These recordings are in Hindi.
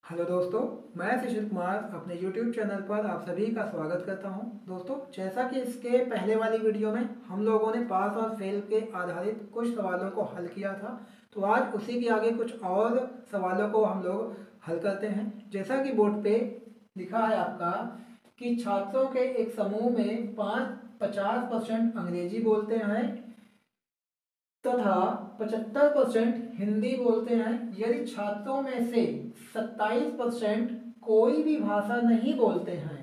हेलो दोस्तों, मैं सुशील कुमार अपने YouTube चैनल पर आप सभी का स्वागत करता हूं। दोस्तों, जैसा कि इसके पहले वाली वीडियो में हम लोगों ने पास और फेल के आधारित कुछ सवालों को हल किया था, तो आज उसी के आगे कुछ और सवालों को हम लोग हल करते हैं। जैसा कि बोर्ड पे लिखा है आपका कि छात्रों के एक समूह में 50% अंग्रेजी बोलते हैं तथा 75% हिंदी बोलते हैं। यदि छात्रों में से 27% कोई भी भाषा नहीं बोलते हैं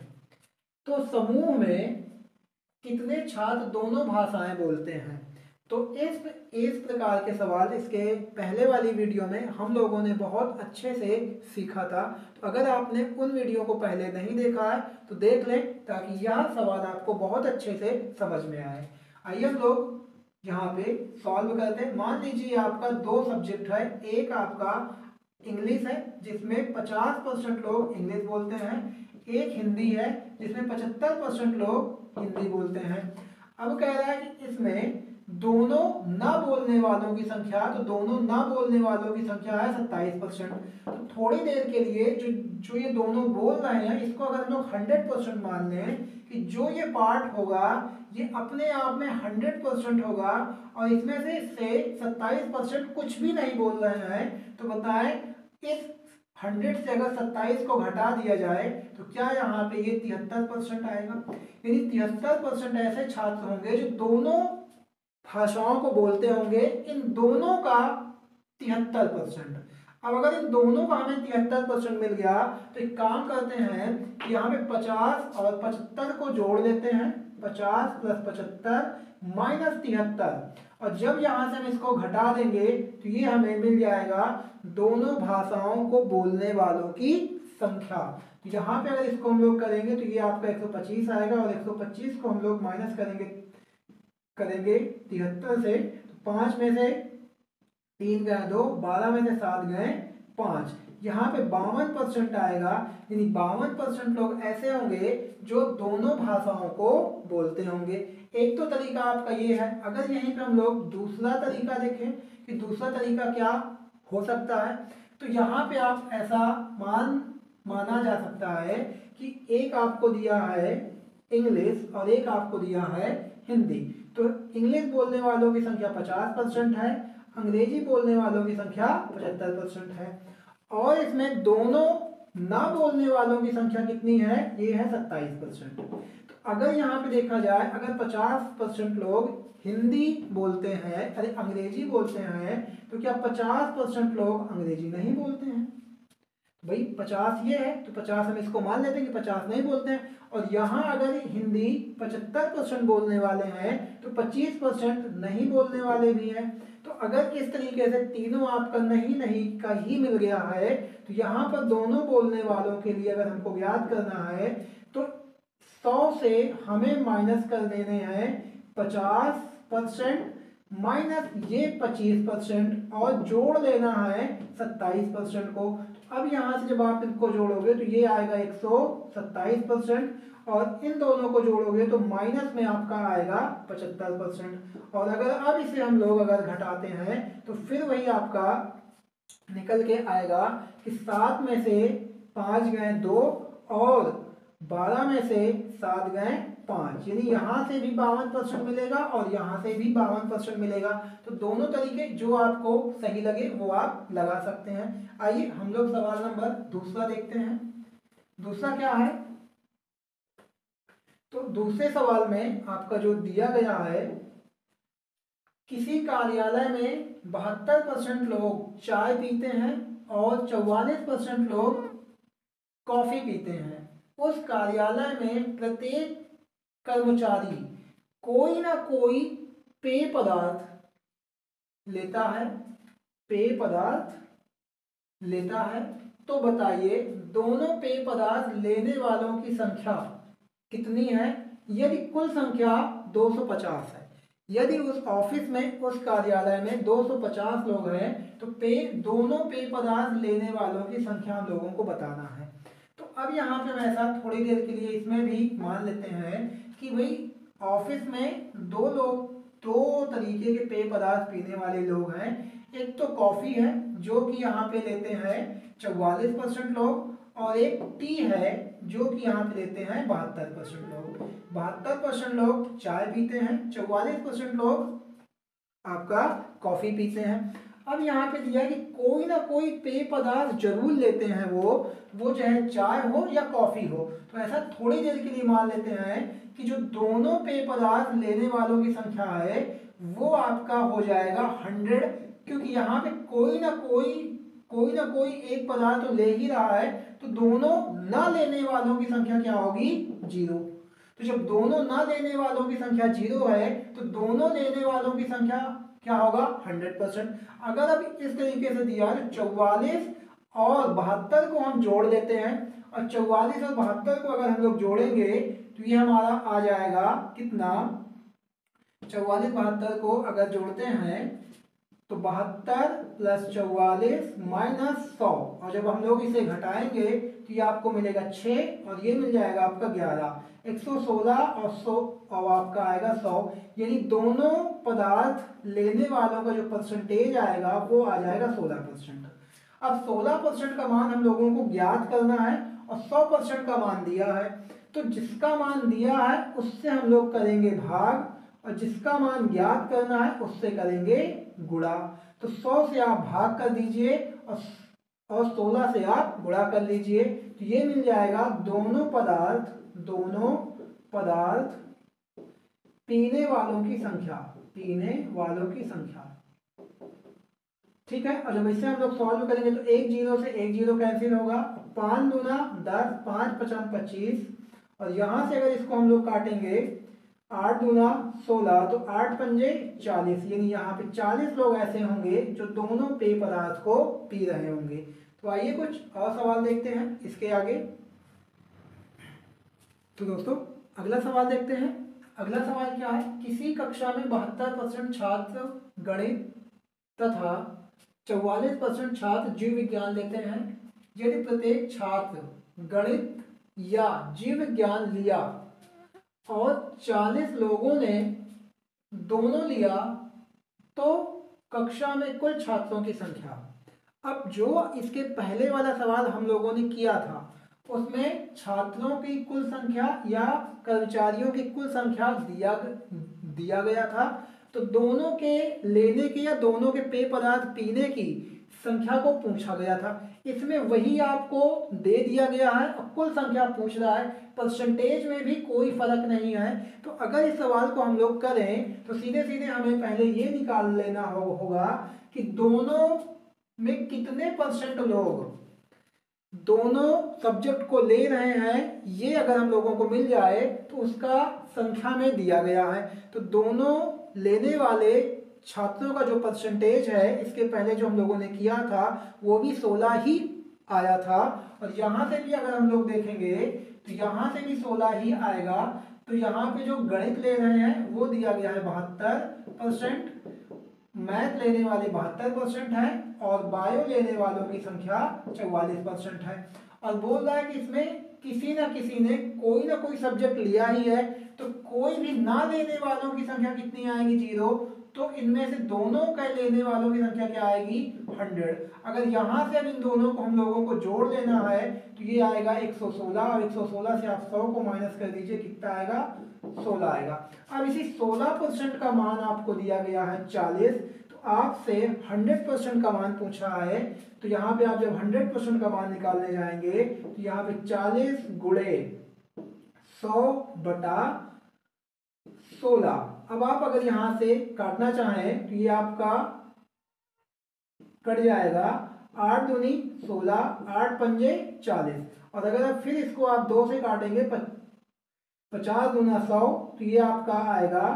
तो समूह में कितने छात्र दोनों भाषाएं बोलते हैं। तो इस प्रकार के सवाल इसके पहले वाली वीडियो में हम लोगों ने बहुत अच्छे से सीखा था। तो अगर आपने उन वीडियो को पहले नहीं देखा है तो देख लें, ताकि यह सवाल आपको बहुत अच्छे से समझ में आए। आइए हम लोग यहाँ पे सॉल्व करते हैं। मान लीजिए आपका दो सब्जेक्ट है, एक आपका इंग्लिश है जिसमें 50% लोग इंग्लिश बोलते हैं, एक हिंदी है जिसमें 75% लोग हिंदी बोलते हैं। अब कह रहा है कि इसमें दोनों ना बोलने वालों की संख्या, तो दोनों ना बोलने वालों की संख्या है 27%। तो थोड़ी देर के लिए जो ये दोनों बोल रहे हैं, इसको अगर हम लोग 100% मान लें कि जो ये पार्ट होगा ये अपने आप में 100% होगा और इसमें से 27% कुछ भी नहीं बोल रहे हैं, तो बताएं इस 100 से अगर 27 को घटा दिया जाए तो क्या यहाँ पे ये 73% आएगा। यानी 73% ऐसे छात्र होंगे जो दोनों भाषाओं को बोलते होंगे, इन दोनों का 73%। अब अगर इन दोनों का हमें 73% मिल गया तो एक काम करते हैं कि यहाँ पे 50 और 75 को जोड़ लेते हैं। 50 + 75 - 73, और जब यहाँ से हम इसको घटा देंगे तो ये हमें मिल जाएगा दोनों भाषाओं को बोलने वालों की संख्या। तो यहाँ पे अगर इसको हम लोग करेंगे तो ये आपका 125 आएगा, और 125 को हम लोग माइनस करेंगे 73 से, तो 5 में से 3 गए 2, 12 में से 7 गए 5, यहाँ पे 52% आएगा। यानी 52% लोग ऐसे होंगे जो दोनों भाषाओं को बोलते होंगे। एक तो तरीका आपका ये है। अगर यहीं पे हम लोग दूसरा तरीका देखें कि दूसरा तरीका क्या हो सकता है, तो यहाँ पे आप ऐसा माना जा सकता है कि एक आपको दिया है इंग्लिश और एक आपको दिया है हिंदी। तो इंग्लिश बोलने वालों की संख्या 50% है, अंग्रेजी बोलने वालों की संख्या 75% है, और इसमें दोनों ना बोलने वालों की संख्या कितनी है, ये है 27%। तो अगर यहाँ पे देखा जाए, अगर 50% लोग हिंदी बोलते हैं, अरे अंग्रेजी बोलते हैं, तो क्या 50% लोग अंग्रेजी नहीं बोलते हैं? भाई 50 ये है तो 50 हम इसको मान लेते हैं कि 50 नहीं बोलते हैं। और यहाँ अगर हिंदी 75% बोलने वाले हैं तो 25% नहीं बोलने वाले भी हैं। तो अगर इस तरीके से तीनों आपका नहीं नहीं का ही मिल गया है, तो यहाँ पर दोनों बोलने वालों के लिए अगर हमको ज्ञात करना है तो 100 से हमें माइनस कर देने हैं 50% माइनस ये 25% और जोड़ लेना है 27% को। अब यहां से जब आप इनको जोड़ोगे तो ये आएगा 127%, और इन दोनों को जोड़ोगे तो माइनस में आपका आएगा 75%। और अगर अब इसे हम लोग अगर घटाते हैं तो फिर वही आपका निकल के आएगा कि 7 में से 5 गए 2 और 12 में से 7 गए 5, यानी यहां से भी 52% मिलेगा और यहां से भी 52% मिलेगा। तो दोनों तरीके जो आपको सही लगे वो आप लगा सकते हैं। आइए हम लोग सवाल नंबर दूसरा देखते हैं। दूसरा क्या है, तो दूसरे सवाल में आपका जो दिया गया है, किसी कार्यालय में 72% लोग चाय पीते हैं और 44% लोग कॉफी पीते हैं। उस कार्यालय में प्रत्येक कर्मचारी कोई ना कोई पेय पदार्थ लेता है, पेय पदार्थ लेता है। तो बताइए दोनों पेय पदार्थ लेने वालों की संख्या कितनी है। यदि कुल संख्या 250 है, यदि उस ऑफिस में उस कार्यालय में 250 लोग हैं, तो दोनों पेय पदार्थ लेने वालों की संख्या हम लोगों को बताना है। तो अब यहाँ पे हम ऐसा थोड़ी देर के लिए इसमें भी मान लेते हैं कि भाई ऑफिस में दो तरीके के पेय पदार्थ पीने वाले लोग हैं। एक तो कॉफ़ी है जो कि यहाँ पे लेते हैं 44% लोग, और एक टी है जो कि यहाँ पे लेते हैं 72% लोग। 72% लोग चाय पीते हैं, 44% लोग आपका कॉफ़ी पीते हैं। अब यहाँ पे दिया है कि कोई ना कोई पेय पदार्थ जरूर लेते हैं वो चाहे चाय हो या कॉफ़ी हो। तो ऐसा थोड़ी देर के लिए मान लेते हैं कि जो दोनों पेय पदार्थ लेने वालों की संख्या है वो आपका हो जाएगा 100, क्योंकि यहाँ पे कोई ना कोई एक पदार्थ तो ले ही रहा है, तो दोनों ना लेने वालों की संख्या क्या होगी? 0। तो जब दोनों ना लेने वालों की संख्या 0 है तो दोनों लेने वालों की संख्या क्या होगा? 100%। अगर अब इस तरीके से दिया तो 44 और 72 को हम जोड़ देते हैं, और 44 और 72 को अगर हम लोग जोड़ेंगे तो ये हमारा आ जाएगा कितना? 44 72 को अगर जोड़ते हैं तो 72 प्लस 44 माइनस 100, और जब हम लोग इसे घटाएंगे तो ये आपको मिलेगा 6 और ये मिल जाएगा आपका 11। 116 और 100 और आपका आएगा 100, यानी दोनों पदार्थ लेने वालों का जो परसेंटेज आएगा वो आ जाएगा 16%। अब 16% का मान हम लोगों को ज्ञात करना है और 100% का मान दिया है, तो जिसका मान दिया है उससे हम लोग करेंगे भाग, और जिसका मान ज्ञात करना है उससे करेंगे गुणा। तो 100 से आप भाग कर दीजिए और 16 से आप गुणा कर लीजिए, तो ये मिल जाएगा दोनों पदार्थ पीने वालों की संख्या। ठीक है, और जब इसे हम लोग सॉल्व करेंगे तो एक जीरो से एक जीरो कैंसिल होगा, 5 दूना 10, 5 पचास 25, और यहां से अगर इसको हम लोग काटेंगे 8 दूना 16, तो 8 पंजे 40, यानी यहाँ पे 40 लोग ऐसे होंगे जो दोनों पेय पदार्थ को पी रहे होंगे। तो आइए कुछ और सवाल देखते हैं इसके आगे। तो दोस्तों अगला सवाल देखते हैं। अगला सवाल क्या है? किसी कक्षा में 72% छात्र गणित तथा 44% छात्र जीव विज्ञान लेते हैं। यदि प्रत्येक छात्र गणित या जीव विज्ञान लिया और 40 लोगों ने दोनों लिया तो कक्षा में कुल छात्रों की संख्या। अब जो इसके पहले वाला सवाल हम लोगों ने किया था उसमें छात्रों की कुल संख्या या कर्मचारियों की कुल संख्या दिया गया था, तो दोनों के लेने की या दोनों के पेय पदार्थ पीने की संख्या को पूछा गया था। इसमें वही आपको दे दिया गया है और कुल संख्या पूछ रहा है, परसेंटेज में भी कोई फर्क नहीं है। तो अगर इस सवाल को हम लोग करें तो सीधे सीधे हमें पहले ये निकाल लेना होगा कि दोनों में कितने परसेंट लोग दोनों सब्जेक्ट को ले रहे हैं, ये अगर हम लोगों को मिल जाए तो उसका संख्या में दिया गया है। तो दोनों लेने वाले छात्रों का जो परसेंटेज है इसके पहले जो हम लोगों ने किया था वो भी 16 ही आया था, और यहाँ से भी अगर हम लोग देखेंगे तो यहाँ से भी 16 ही आएगा। तो यहाँ पे जो गणित ले रहे हैं वो दिया गया है 72%, मैथ लेने वाले 72% है, और बायो लेने वालों की संख्या 44% है। और बोल रहा है कि इसमें किसी ना किसी ने कोई ना कोई सब्जेक्ट लिया ही है, तो कोई भी ना लेने वालों की संख्या कितनी आएगी? 0। तो इनमें से दोनों का लेने वालों की संख्या क्या आएगी? 100। अगर यहाँ से अब इन दोनों को हम लोगों को जोड़ लेना है तो ये आएगा 116, और 116 से आप 100 को माइनस कर दीजिए, कितना आएगा? 16 आएगा। अब इसी 16% का मान आपको दिया गया है 40, तो आपसे 100% का मान पूछा है। तो यहाँ पे आप जब 100% का मान निकालने जाएंगे तो यहाँ पे 40 गुणे 100 बटा 16। अब आप अगर यहाँ से काटना चाहें तो ये आपका कट जाएगा, 8 दूनी 16, 8 पंजे 40, और अगर आप फिर इसको आप 2 से काटेंगे 50 दूना 100, तो ये आपका आएगा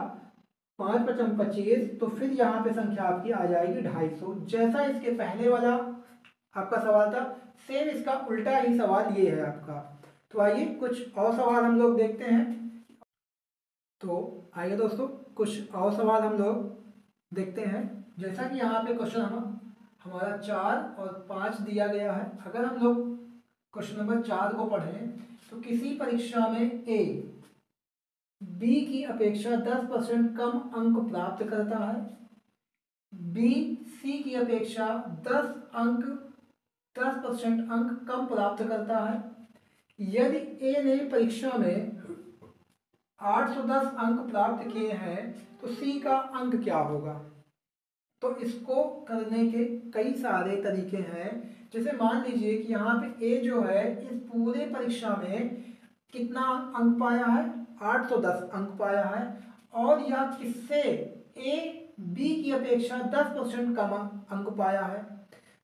5 पचम 25, तो फिर यहाँ पे संख्या आपकी आ जाएगी 250। जैसा इसके पहले वाला आपका सवाल था सेम इसका उल्टा ही सवाल ये है आपका। तो आइए कुछ और सवाल हम लोग देखते हैं। तो आइए दोस्तों कुछ और सवाल हम लोग देखते हैं। जैसा कि यहाँ पे क्वेश्चन हमारा 4 और 5 दिया गया है। अगर हम लोग क्वेश्चन नंबर 4 को पढ़ें तो किसी परीक्षा में ए बी की अपेक्षा 10% कम अंक प्राप्त करता है। बी सी की अपेक्षा 10% अंक कम प्राप्त करता है। यदि ए ने परीक्षा में 810 अंक प्राप्त किए हैं तो सी का अंक क्या होगा। तो इसको करने के कई सारे तरीके हैं। जैसे मान लीजिए कि यहाँ पे ए जो है इस पूरे परीक्षा में कितना अंक पाया है, 810 अंक पाया है, और यह किससे ए बी की अपेक्षा 10% कम अंक पाया है।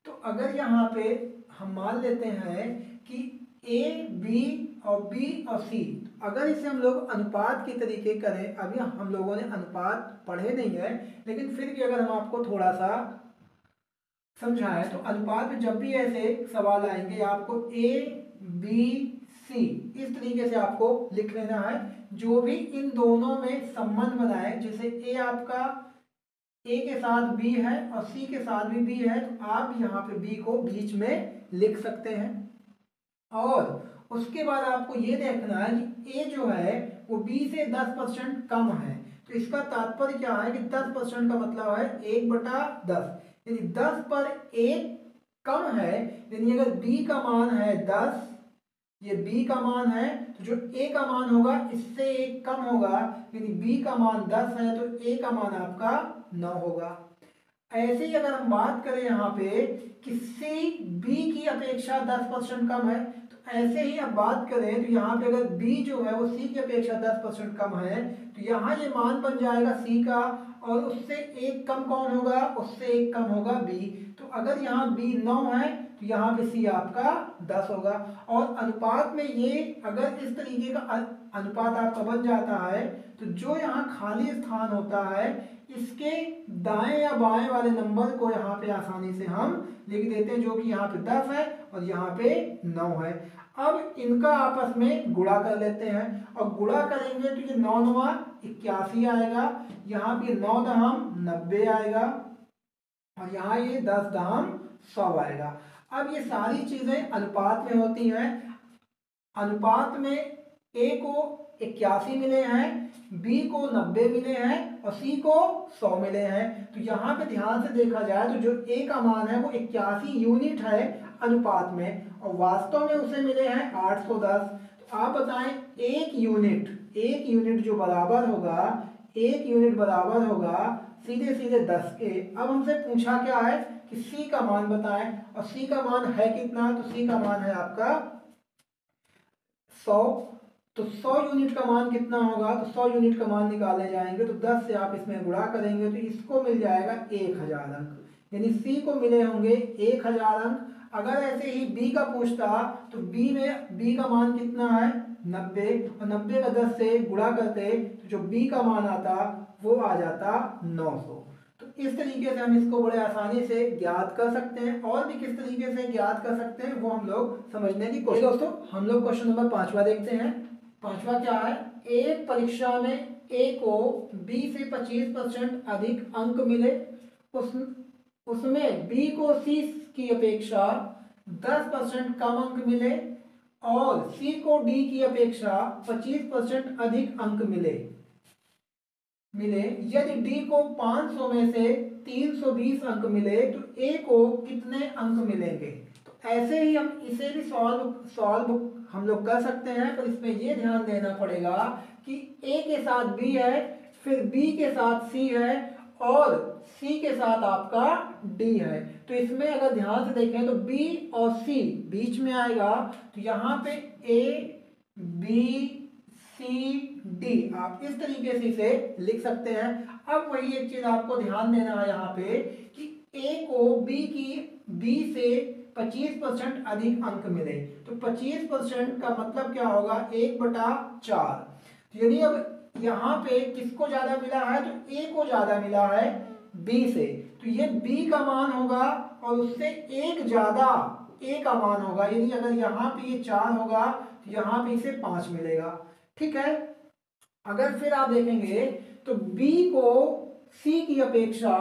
तो अगर यहाँ पे हम मान लेते हैं कि ए बी और बी और सी, अगर इसे हम लोग अनुपात के तरीके करें, अभी हम लोगों ने अनुपात पढ़े नहीं है लेकिन फिर भी अगर हम आपको थोड़ा सा समझाएं तो अनुपात में जब भी ऐसे सवाल आएंगे आपको ए बी सी इस तरीके से आपको लिख लेना है। जो भी इन दोनों में संबंध बनाए, जैसे ए आपका ए के साथ बी है और सी के साथ भी बी है, तो आप यहाँ पे बी को बीच में लिख सकते हैं। और उसके बाद आपको ये देखना है कि ए जो है वो बी से 10% कम है। तो इसका तात्पर्य क्या है कि 10% का मतलब है 1/10, यानी 10 पर 1 कम है। यानी अगर b का मान है 10, ये b का मान है, तो जो a का मान होगा इससे 1 कम होगा, यानी b का मान 10 है तो a का मान आपका 9 होगा। ऐसे ही अगर हम बात करें यहाँ पे कि c b की अपेक्षा 10% कम है, तो ऐसे ही अब बात करें तो यहाँ पे अगर b जो है वो c की अपेक्षा 10% कम है, तो यहाँ ये मान बन जाएगा c का, और उससे एक कम कौन होगा, उससे एक कम होगा b। तो अगर यहाँ b 9 है तो यहाँ पे c आपका 10 होगा। और अनुपात में ये अगर इस तरीके का अनुपात आपका बन जाता है तो जो यहाँ खाली स्थान होता है इसके दाएं या बाएं वाले नंबर को यहाँ पे आसानी से हम लिख देते हैं, जो कि यहाँ पे 10 है और यहाँ पे 9 है। अब इनका आपस में गुणा कर लेते हैं, और गुणा करेंगे तो ये 9 9 81 आएगा, यहाँ पे 9 दहम 90 आएगा, और यहाँ ये 10 दहम 100 आएगा। अब ये सारी चीजें अनुपात में होती हैं। अनुपात में ए को 81 मिले हैं, बी को 90 मिले हैं और सी को 100 मिले हैं। तो यहाँ पे ध्यान से देखा जाए तो जो ए का मान है वो 81 यूनिट है अनुपात में, और वास्तव में उसे मिले हैं 810। तो आप बताएं एक यूनिट जो बराबर होगा, एक यूनिट बराबर होगा सीधे सीधे 10 के। अब हमसे पूछा क्या है कि सी का मान बताएं, और सी का मान है कितना, तो सी का मान है आपका 100। तो 100 यूनिट का मान कितना होगा, तो 100 यूनिट का मान निकालने जाएंगे तो 10 से आप इसमें गुणा करेंगे तो इसको मिल जाएगा 1000 अंक, यानी सी को मिले होंगे 1000 अंक। अगर ऐसे ही बी का पूछता तो बी का मान कितना है 90, और 90 का 10 से गुणा करते तो जो बी का मान आता वो आ जाता 900। तो इस तरीके से हम इसको बड़े आसानी से ज्ञात कर सकते हैं, और भी किस तरीके से ज्ञात कर सकते हैं वो हम लोग समझने की कोशिश। दोस्तों हम लोग क्वेश्चन नंबर 5वां देखते हैं। 5वां क्या है, एक परीक्षा में ए को बी से 25% अधिक अंक मिले, उसमें बी को सी की अपेक्षा 10% कम अंक मिले, और सी को डी की अपेक्षा 25% अधिक अंक मिले। यदि डी को 500 में से 320 अंक मिले तो ए को कितने अंक मिलेंगे। तो ऐसे ही हम इसे भी सॉल्व हम लोग कर सकते हैं, पर इसमें यह ध्यान देना पड़ेगा कि ए के साथ बी है, फिर बी के साथ सी है, और सी के साथ आपका डी है। तो इसमें अगर ध्यान से देखें तो बी और सी बीच में आएगा, तो यहाँ पे ए बी सी डी आप इस तरीके से इसे लिख सकते हैं। अब वही एक चीज आपको ध्यान देना है यहाँ पे कि ए को बी से 25% अधिक अंक मिले, तो 25% का मतलब क्या होगा 1/4। तो यदि अब यहाँ पे किसको ज्यादा मिला है, तो ए को ज्यादा मिला है बी से, तो ये बी का मान होगा और उससे एक ज्यादा ए का मान होगा। यानी अगर यहाँ पे ये 4 होगा तो यहाँ पे इसे 5 मिलेगा। ठीक है, अगर फिर आप देखेंगे तो B को C की अपेक्षा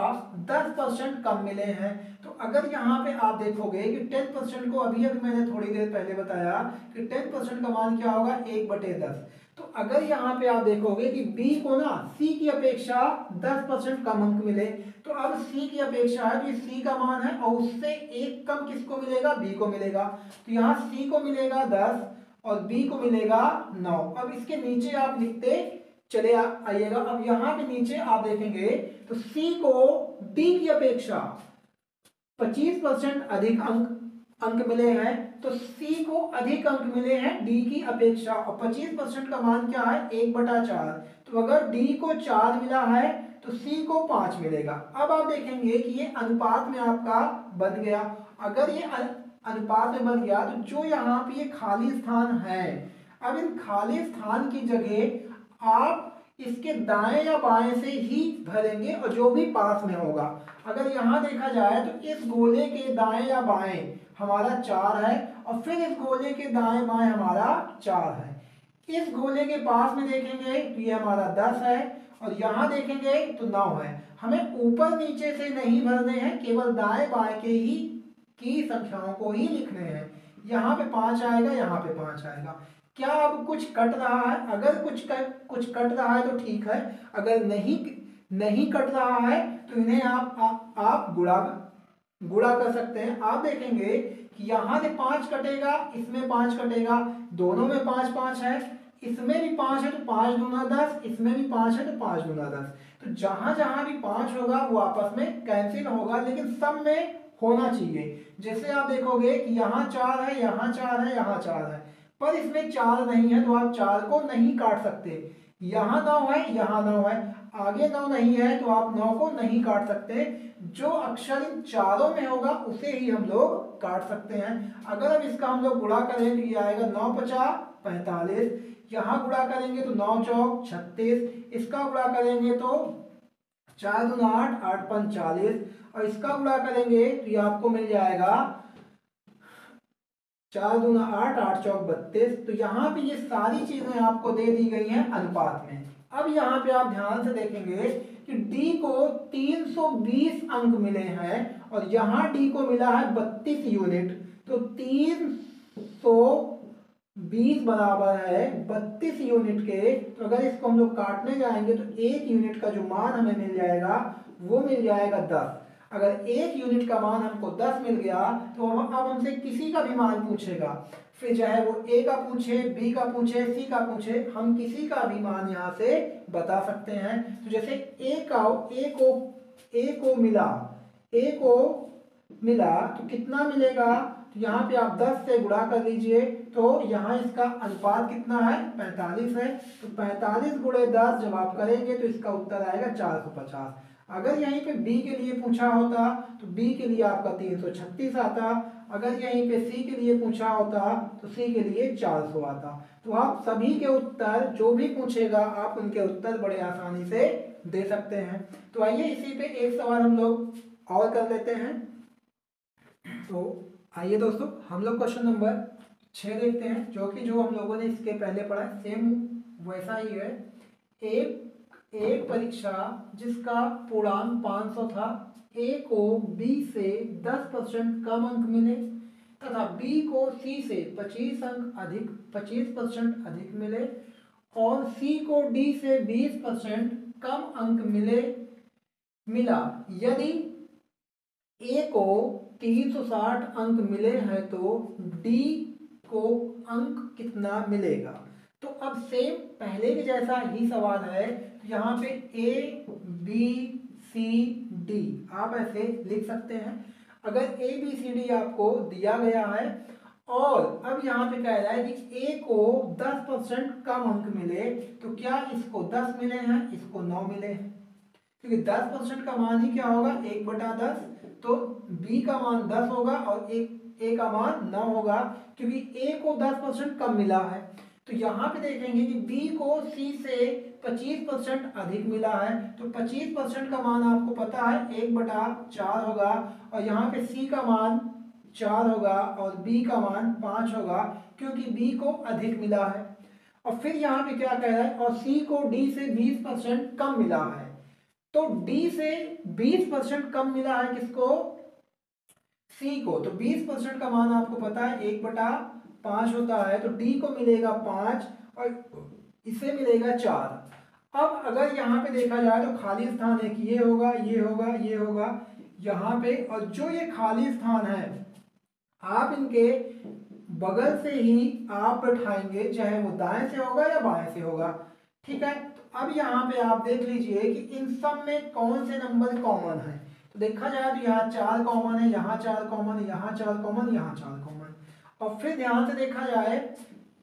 10% कम मिले हैं। तो अगर यहाँ पे आप देखोगे कि 10% को अभी मैंने थोड़ी देर पहले बताया कि 10% का मान क्या होगा 1/10। तो अगर यहाँ पे आप देखोगे कि बी को ना सी की अपेक्षा 10% कम अंक मिले, तो अब सी की अपेक्षा है, तो ये सी का मान है और उससे एक कम किसको मिलेगा, बी को मिलेगा। तो यहाँ सी को मिलेगा 10 और बी को मिलेगा 9। अब इसके नीचे आप लिखते चले आइएगा। अब यहाँ पे नीचे आप देखेंगे तो सी को डी की अपेक्षा 25% अधिक अंक मिले हैं, तो सी को अधिक अंक मिले हैं डी की अपेक्षा, और 25% का मान क्या है, 1/4। तो अगर डी को 4 मिला है तो सी को 5 मिलेगा। अब आप देखेंगे कि ये अनुपात में आपका बन गया। अगर ये अनुपात में बन गया तो जो यहाँ पे ये खाली स्थान है, अब इन खाली स्थान की जगह आप इसके दाएं या बाएं से ही भरेंगे और जो भी पास में होगा। अगर यहाँ देखा जाए तो इस गोले के दाएं या बाएं हमारा 4 है और फिर इस गोले के दाएं बाएं हमारा 4 है। इस गोले के पास में देखेंगे तो ये हमारा 10 है और यहाँ देखेंगे तो 9 है। हमें ऊपर नीचे से नहीं भरने हैं, केवल दाएं बाएं के ही की संख्याओं को ही लिखने हैं। यहाँ पे 5 आएगा, यहाँ पे 5 आएगा। क्या अब कुछ कट रहा है? अगर कुछ कट रहा है तो ठीक है, अगर नहीं कट रहा है तो इन्हें आप गुणा कर सकते हैं। आप देखेंगे कि यहाँ से 5 कटेगा, इसमें 5 कटेगा, दोनों में 5 5 है, इसमें भी 5 है तो 5 दूना 10, इसमें भी 5 है तो 5 दूना 10। तो जहां जहां भी 5 होगा वो आपस में कैंसिल होगा, लेकिन सब में होना चाहिए। जैसे आप देखोगे कि यहाँ 4 है, यहाँ 4 है, यहाँ 4 है, पर इसमें 4 नहीं है तो आप 4 को नहीं काट सकते। यहाँ 9 है, यहाँ 9 है, आगे 9 नहीं है तो आप 9 को नहीं काट सकते। जो अक्षर इन चारों में होगा उसे ही हम लोग काट सकते हैं। अगर अब इसका हम लोग गुणा करें तो ये आएगा 9 50 45, यहाँ गुणा करेंगे तो 9 चौक 36, इसका गुणा करेंगे तो 4 दूना 8 8 पंच 40, और इसका गुणा करेंगे तो ये आपको मिल जाएगा 4 दूना 8 8 चौक 32। तो यहाँ पे ये सारी चीजें आपको दे दी गई हैं अनुपात में। अब यहाँ पे आप ध्यान से देखेंगे कि डी को 320 अंक मिले हैं और यहाँ डी को मिला है 32 यूनिट। तो 320 बराबर है 32 यूनिट के। तो अगर इसको हम लोग काटने जाएंगे तो 1 यूनिट का जो मान हमें मिल जाएगा वो मिल जाएगा 10। अगर 1 यूनिट का मान हमको 10 मिल गया तो अब हमसे किसी का भी मान पूछेगा, फिर चाहे वो ए का पूछे, बी का पूछे, सी का पूछे, हम किसी का भी मान यहाँ से बता सकते हैं। तो जैसे ए को मिला तो कितना मिलेगा, तो यहाँ पे आप 10 से गुणा कर लीजिए तो यहाँ इसका अनुपात कितना है, 45 है। तो 45 गुणे 10 जब आप करेंगे तो इसका उत्तर आएगा 450। अगर यहीं पे बी के लिए पूछा होता तो बी के लिए आपका 336 आता। अगर यहीं पे सी के लिए पूछा होता तो सी के लिए 400 आता। तो आप सभी के उत्तर जो भी पूछेगा आप उनके उत्तर बड़े आसानी से दे सकते हैं। तो आइए इसी पे एक सवाल हम लोग और कर लेते हैं। तो आइए दोस्तों हम लोग क्वेश्चन नंबर 6 देखते हैं, जो हम लोगों ने इसके पहले पढ़ा है, सेम वैसा ही है। एक परीक्षा जिसका पूर्णांक 500 था, ए को बी से 10% कम अंक मिले तथा बी को सी से 25% अधिक मिले और सी को डी से 20% कम अंक मिला। यदि ए को 360 अंक मिले हैं तो डी को अंक कितना मिलेगा। तो अब सेम पहले के जैसा ही सवाल है। तो यहाँ पे ए बी सी डी आप ऐसे लिख सकते हैं। अगर ए बी सी डी आपको दिया गया है और अब यहाँ पे कह रहा है कि ए को 10% कम अंक मिले, तो क्या इसको 10 मिले हैं, इसको 9 मिले हैं, क्योंकि 10% का मान ही क्या होगा, 1/10। तो बी का मान 10 होगा और ए का मान 9 होगा, क्योंकि ए को 10% कम मिला है। तो यहाँ पे देखेंगे कि बी को सी से 25% अधिक मिला है, तो 25% का मान आपको पता है 1/4 होगा, और यहाँ पे सी का मान 4 होगा और बी का मान 5 होगा, क्योंकि बी को अधिक मिला है। और फिर यहाँ पे क्या कह रहा है, और सी को डी से 20% कम मिला है। तो डी से 20% कम मिला है किसको, सी को। तो 20% का मान आपको पता है 1/5 होता है, तो डी को मिलेगा 5 और इसे मिलेगा 4। अब अगर यहाँ पे देखा जाए तो खाली स्थान एक ये होगा, ये होगा, ये होगा यहाँ पे, और जो ये खाली स्थान है आप इनके बगल से ही आप बैठाएंगे, चाहे वो दाएं से होगा या बाएं से होगा। ठीक है, तो अब यहाँ पे आप देख लीजिए कि इन सब में कौन से नंबर कॉमन है। तो देखा जाए तो यहाँ 4 कॉमन है, यहाँ 4 कॉमन है, यहाँ 4 कॉमन, यहाँ 4 कॉमन। और फिर ध्यान से देखा जाए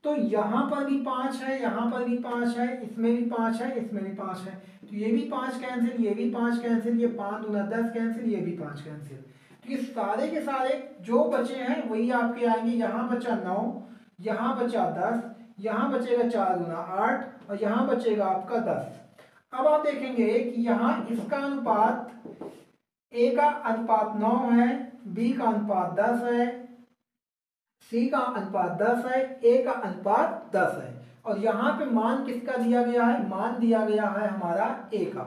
तो यहाँ पर भी 5 है, यहाँ पर भी 5 है, इसमें भी 5 है, इसमें भी 5 है। तो ये भी 5 कैंसिल, ये भी 5 कैंसिल, ये 5 दूना 10 कैंसिल, ये भी 5 कैंसिल। तो ये सारे के सारे जो बचे हैं वही आपके आएंगे। यहाँ बचा 9, यहाँ बचा 10, यहाँ बचेगा 4 दूना 8 और यहाँ बचेगा आपका 10। अब आप देखेंगे कि यहाँ इसका अनुपात ए का अनुपात 9 है, बी का अनुपात 10 है, सी का अनुपात 10 है, ए का अनुपात 10 है। और यहाँ पे मान किसका दिया गया है? मान दिया गया है हमारा ए का।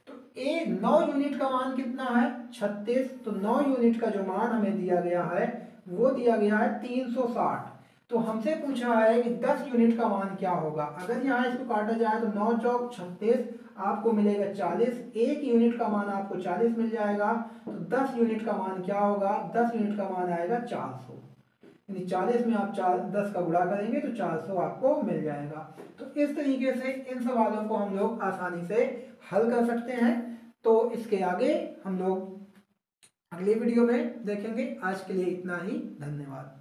तो ए 9 यूनिट का मान कितना है? 36। तो 9 यूनिट का जो मान हमें दिया गया है वो दिया गया है 360। तो हमसे पूछा है कि 10 यूनिट का मान क्या होगा। अगर यहाँ इसको काटा जाए तो 9 चौक 36, आपको मिलेगा 40। 1 यूनिट का मान आपको 40 मिल जाएगा। तो 10 यूनिट का मान क्या होगा? 10 यूनिट का मान आएगा 400। यानी 40 में आप 10 का गुणा करेंगे तो 400 आपको मिल जाएगा। तो इस तरीके से इन सवालों को हम लोग आसानी से हल कर सकते हैं। तो इसके आगे हम लोग अगली वीडियो में देखेंगे। आज के लिए इतना ही, धन्यवाद।